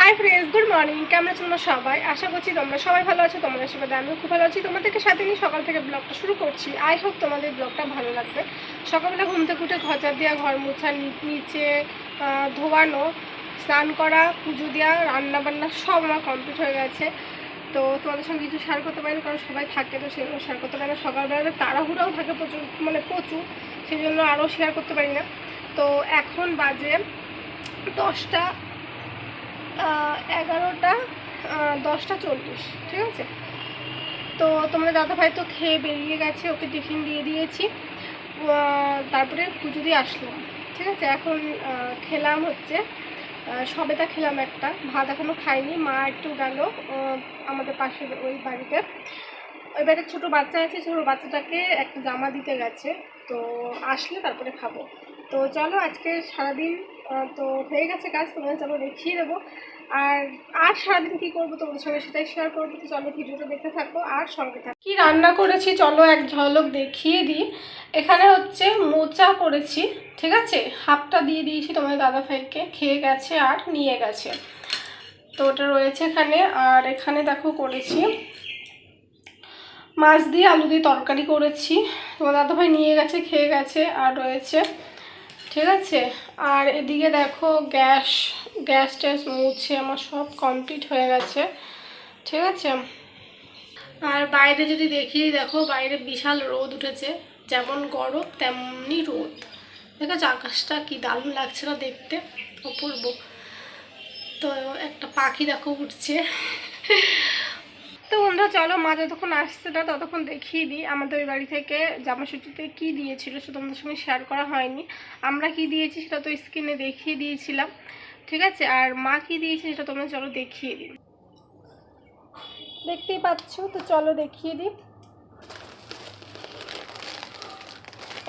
Hi friends, good morning. কেমন আছো তোমরা সবাই? আশা করছি তোমরা সবাই ভালো আছো। তোমাদের সাথে আমিও খুব ভালো আছি। তোমাদেরকে সাথে নিয়ে সকাল থেকে ব্লগটা শুরু করছি। আই হোপ তোমাদের ব্লগটা ভালো লাগবে। সকালবেলা ঘুম থেকে উঠে ঘর ঝাড় দেওয়া, ঘর মোছা, নিচে ধোয়ানো, স্নান করা, পুজো দেওয়া, রান্নাবান্না সব আমার কমপ্লিট হয়ে গেছে। তো তোমাদের সঙ্গে কিছু শেয়ার করতে পারি, কারণ সবাই থাকে তো সেগুলো শেয়ার করতে পারি না। সকালবেলাতে তাড়াহুড়াও থাকে প্রচুর, সেই জন্য আরও শেয়ার করতে পারি না। তো এখন বাজে 10টা 10:40, ঠিক আছে। তো তোমাদের দাদাভাই তো খেয়ে বেরিয়ে গেছে, ওকে টিফিন দিয়ে দিয়েছি। তারপরে পুজো দিয়ে আসলাম, ঠিক আছে। এখন খেলাম হচ্ছে সবেদা খেলাম, একটা ভাত এখনও খাইনি। মা একটু গেল আমাদের পাশের ওই বাড়িতে ছোটো বাচ্চা আছে, ছোটো বাচ্চাটাকে একটা জামা দিতে গেছে। তো আসলে তারপরে খাবো। তো চলো, আজকে সারাদিন তো হয়ে গেছে কাজ, তোমাদের চলো দেখিয়ে দেবো। আর সারাদিন কী করবো তোমাদের সঙ্গে সেটাই শেয়ার করবো। তো চলো ভিডিওটা দেখতে থাকো আর সঙ্গে থাকো। কী রান্না করেছি চলো এক ঝলক দেখিয়ে দিই। এখানে হচ্ছে মোচা করেছি, ঠিক আছে। হাফটা দিয়ে দিয়েছি তোমাদের দাদাভাইকে, খেয়ে গেছে আর নিয়ে গেছে। তো ওটা রয়েছে এখানে। আর এখানে দেখো করেছি মাছ দিয়ে আলু দিয়ে তরকারি করেছি, তোমার দাদাভাই নিয়ে গেছে, খেয়ে গেছে আর রয়েছে, ঠিক আছে। আর এদিকে দেখো গ্যাস ট্যাস মুছে আমার সব কমপ্লিট হয়ে গেছে, ঠিক আছে। আর বাইরে যদি দেখি, দেখো বাইরে বিশাল রোদ উঠেছে, যেমন গরম তেমনি রোদ। দেখো আকাশটা কি দারুণ লাগছে না দেখতে, অপূর্ব। তো একটা পাখি দেখো উঠছে। তো বন্ধুরা চলো, মা যতক্ষণ আসছে না ততক্ষণ দেখিয়ে দিই আমাদের ওই বাড়ি থেকে জামাষষ্ঠীতে কী দিয়েছিল, সেটা তোমাদের সঙ্গে শেয়ার করা হয়নি। আমরা কি দিয়েছি সেটা তো স্ক্রিনে দেখিয়ে দিয়েছিলাম, ঠিক আছে। আর মা কি দিয়েছে সেটা তোমরা চলো দেখিয়ে দিই, দেখতেই পাচ্ছ। তো চলো দেখিয়ে দিই।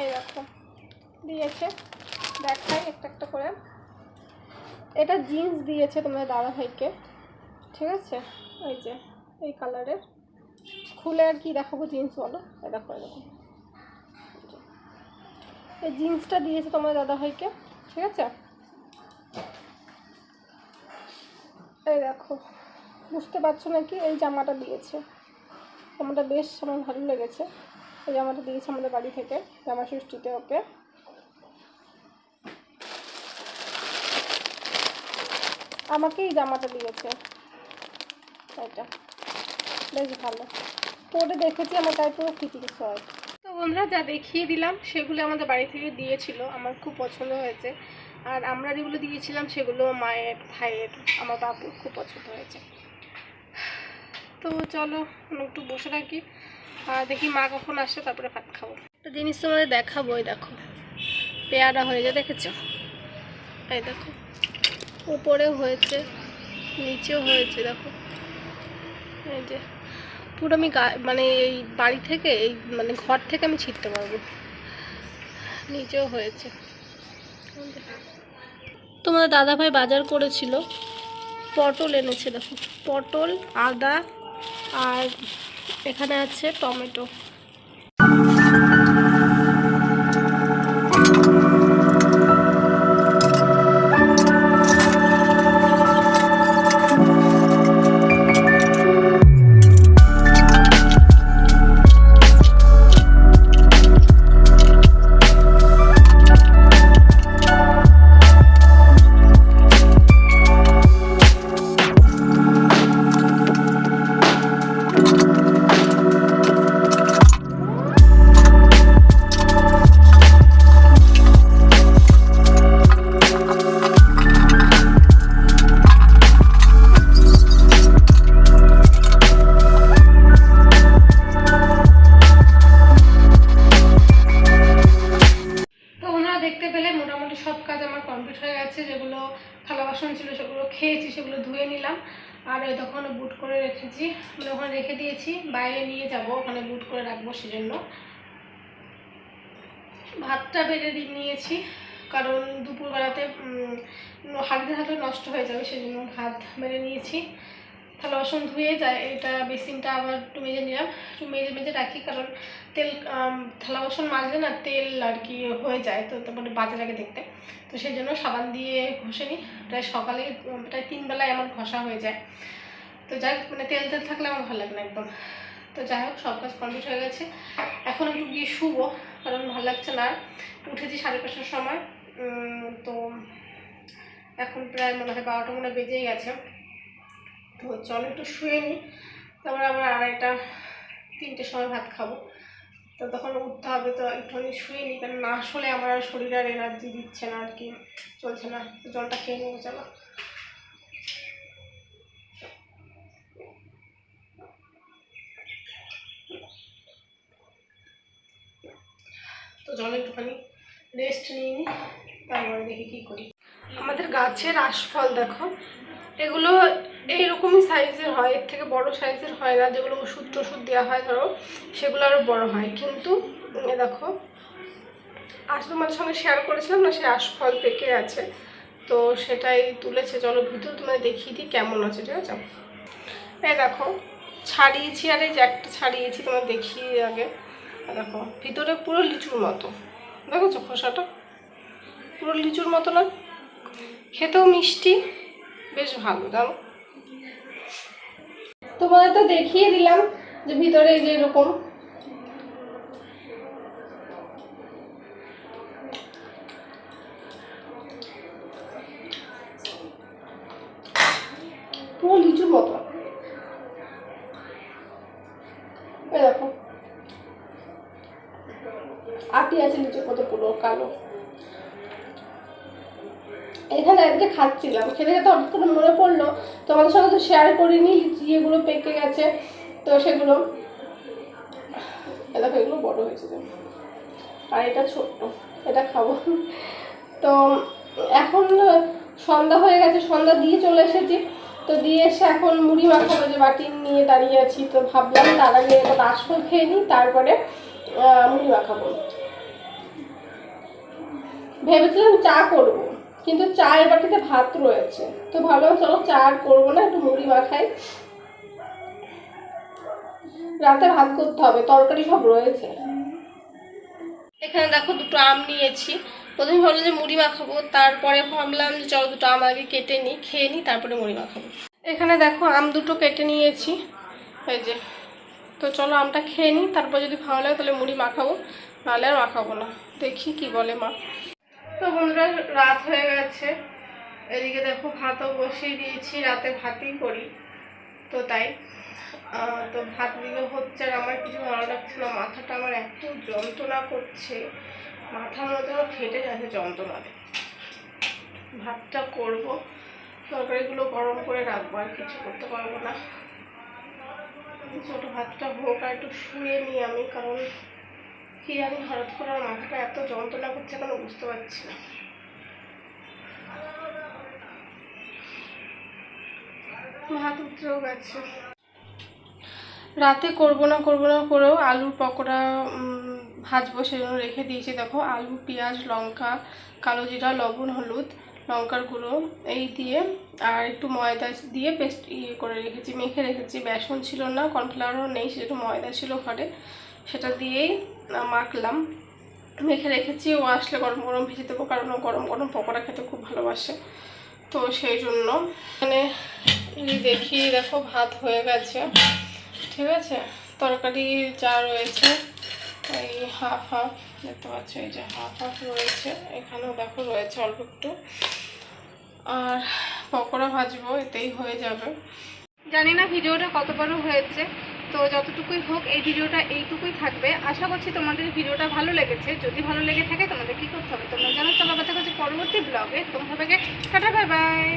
এই দেখো দিয়েছে, দেখাই একটা একটা করে। এটা জিন্স দিয়েছে তোমাদের দাদাভাইকে, ঠিক আছে। ওই যে এই কালারের, খুলে আর কি দেখাবো জিন্স, বলো। এই দেখো এই জিন্সটা দিয়েছে তোমার দাদাভাইকে, ঠিক আছে। এই দেখো, বুঝতে পারছো নাকি, এই জামাটা দিয়েছে। জামাটা বেশ আমার ভালো লেগেছে। এই জামাটা দিয়েছে আমাদের বাড়ি থেকে জামাষষ্ঠীতে ওকে। আমাকে এই জামাটা দিয়েছে, এটা বেশ ভালো। পরে দেখেছি আমার গায়ে পুরো ফিটিংস হয়। তো বন্ধুরা যা দেখিয়ে দিলাম সেগুলো আমাদের বাড়ি থেকে দিয়েছিল, আমার খুব পছন্দ হয়েছে। আর আমরা যেগুলো দিয়েছিলাম সেগুলো মায়ের, ভাইয়ের, আমার বাবুর খুব পছন্দ হয়েছে। তো চলো একটু বসে থাকি, দেখি মা কখন আসে, তারপরে ভাত খাবো। একটা জিনিস তোমাদের দেখাবো, এই দেখো পেয়ারা হয়েছে, দেখেছো? এই দেখো উপরেও হয়েছে, নিচেও হয়েছে, দেখো। এই যে পুরো আমি মানে এই বাড়ি থেকে, এই মানে ঘর থেকে আমি ছিটতে পারবো। নিচেও হয়েছে। তোমাদের দাদাভাই বাজার করেছিল, পটল এনেছে, দেখো পটল, আদা, আর এখানে আছে টমেটো। দেখতে পেলে মোটামুটি সব কাজ আমার কমপ্লিট হয়ে গেছে। যেগুলো থালা বাসন ছিল সেগুলো খেয়েছি, সেগুলো ধুয়ে নিলাম। আর ওই তখন বুট করে রেখেছি, মানে ওখানে রেখে দিয়েছি, বাইরে নিয়ে যাব, ওখানে বুট করে রাখবো। সেজন্য ভাতটা বেড়ে নিয়েছি, কারণ দুপুরবেলাতে হাঁড়িতে থাকলে নষ্ট হয়ে যাবে, সেজন্য ভাত বেড়ে নিয়েছি। থালা বাসন ধুয়ে যায়, এটা বেসিনটা আবার একটু মেজে নিলাম, একটু মেজে মেজে রাখি, কারণ তেল থালা বাসন মাজলে না তেল আর কি হয়ে যায়, তো তারপরে বাজে লাগে দেখতে। তো সেই জন্য সাবান দিয়ে ঘষে নিই, প্রায় সকালে প্রায় 3 বেলায় আমার ঘষা হয়ে যায়। তো যাই হোক, মানে তেল তেল থাকলে আমার ভালো লাগে না একদম। তো যাই হোক, সব কাজ কমপ্লিট হয়ে গেছে। এখন একটু গিয়ে শুবো, কারণ ভালো লাগছে না। উঠেছি 5:30টার সময়, তো এখন প্রায় মনে হয় 12টা মনে বেজেই গেছে। তো চলো একটু শুয়ে নিই, তারপরে আবার 2:30-3টের সময় ভাত খাবো। তো তখন উঠতে হবে, তো একটুখানি শুয়ে নিই, কারণ না আসলে আমার শরীরে আর এনার্জি দিচ্ছে না আর কি, চলছে না। তো জলটা খেয়ে নেবো, চলো। তো জলে একটুখানি রেস্ট নিয়ে নিই, তারপরে দেখি কী করি। আমাদের গাছের আশফল দেখো, এগুলো এইরকমই সাইজের হয়, এর থেকে বড় সাইজের হয় না। যেগুলো ওষুধ টষুধ দেওয়া হয় ধরো, সেগুলো আরও বড় হয়। কিন্তু দেখো, আজ তোমাদের সঙ্গে শেয়ার করেছিলাম না, সে আশফল পেকে আছে, তো সেটাই তুলেছে। চলো ভিতর তোমায় দেখিয়ে দিই কেমন আছে, ঠিক আছে? এই দেখো, ছাড়িয়েছি, আর এই যে একটা ছাড়িয়েছি, তোমার দেখিয়ে আগে। দেখো ভিতরে পুরো লিচুর মতো, দেখেছো খোসাটা পুরো লিচুর মতো না? খেতেও মিষ্টি, বেশ ভালো জানো। তোমাদের তো দেখিয়ে দিলাম যে ভিতরে যে এরকম, পুরো লিচুর মতো। দেখো আটি আছে লিচুর মতো, পুরো কালো। এখানে আজকে খাচ্ছিলাম, খেতে খেতে হঠাৎ করে মনে পড়লো তোমাদের সঙ্গে তো শেয়ার করিনি, ইয়েগুলো পেকে গেছে, তো সেগুলো দেখো, এগুলো বড় হয়েছে, আর এটা ছোট্ট, এটা খাবো। তো এখন সন্ধ্যা হয়ে গেছে, সন্ধ্যা দিয়ে চলে এসেছি। তো দিয়ে এসে এখন মুড়ি মাখাবো, যে বাটি নিয়ে দাঁড়িয়ে আছি। তো ভাবলাম তার আগে আশফল খেয়ে নিই, তারপরে মুড়ি মাখাবো। ভেবেছিলাম চা করবো, কিন্তু চায়ের বাটিতে ভাত রয়েছে, তো ভাবলাম চলো চা আর করবো না, একটু মুড়ি মাখাই। রাতে ভাত করতে হবে, তরকারি সব রয়েছে। এখানে দেখো 2টো আম নিয়েছি। প্রথমে ভাবলাম যে মুড়ি মাখাবো, তারপরে ভাবলাম যে চলো 2টো আম আগে কেটে নিই, খেয়ে নিই, তারপরে মুড়ি মাখাবো। এখানে দেখো আম 2টো কেটে নিয়েছি, এই যে। তো চলো আমটা খেয়ে নিই, তারপর যদি ভালো লাগে তাহলে মুড়ি মাখাবো, নাহলে আর মাখাবো না। দেখি কি বলে মা। তো বন্ধুরা, রাত হয়ে গেছে। এদিকে দেখো ভাতও বসিয়ে দিয়েছি, রাতে ভাতই করি, তো তাই। তো ভাত দিকে হচ্ছে, আর আমার কিছু ভালো লাগছে না, মাথাটা আমার এত যন্ত্রণা করছে, মাথার মধ্যে ফেটে যাচ্ছে যন্ত্রণাতে। ভাতটা করবো, তরকারিগুলো গরম করে রাখবো, আর কিছু করতে পারবো না। ছোটো ভাতটা হোক, আর একটু শুয়ে নিই আমি, কারণ কি জানি হঠাৎ করে আমার মাথাটা এত যন্ত্রণা করছে কেন বুঝতে পারছি না। ভাত উঠেও গেছে। রাতে করবো না করেও আলুর পকোড়া ভাজবো, সেজন্য রেখে দিয়েছি। দেখো আলু, পেঁয়াজ, লঙ্কা, কালো জিরা, লবণ, হলুদ, লঙ্কার গুঁড়ো এই দিয়ে, আর একটু ময়দা দিয়ে পেস্ট করে রেখেছি, মেখে রেখেছি। বেসন ছিল না, কর্নফ্লাওয়ারও নেই, সেটা ময়দা ছিল ঘরে, সেটা দিয়েই মাখলাম, মেখে রেখেছি। ও আসলে গরম গরম ভেজে দেবো, কারণ ও গরম গরম পকোড়া খেতে খুব ভালোবাসে, তো সেই জন্য। মানে দেখি, দেখো ভাত হয়ে গেছে, ঠিক আছে। তরকারি যা রয়েছে এই হাফ দেখতে পাচ্ছ, এই যে হাফ রয়েছে, এখানেও দেখো রয়েছে অল্প একটু, আর পকোড়া ভাজবো, এতেই হয়ে যাবে। জানি না ভিডিওটা কত বড় হয়েছে, তো যতটুকুই হোক এই ভিডিওটা এইটুকুই থাকবে। আশা করছি তোমাদের ভিডিওটা ভালো লেগেছে। যদি ভালো লেগে থাকে তোমাদের কী করতে হবে তোমরা জানো। চলো কথা হচ্ছে পরবর্তী ব্লগে। তোমার সবাইকে টাটা, বাই বাই।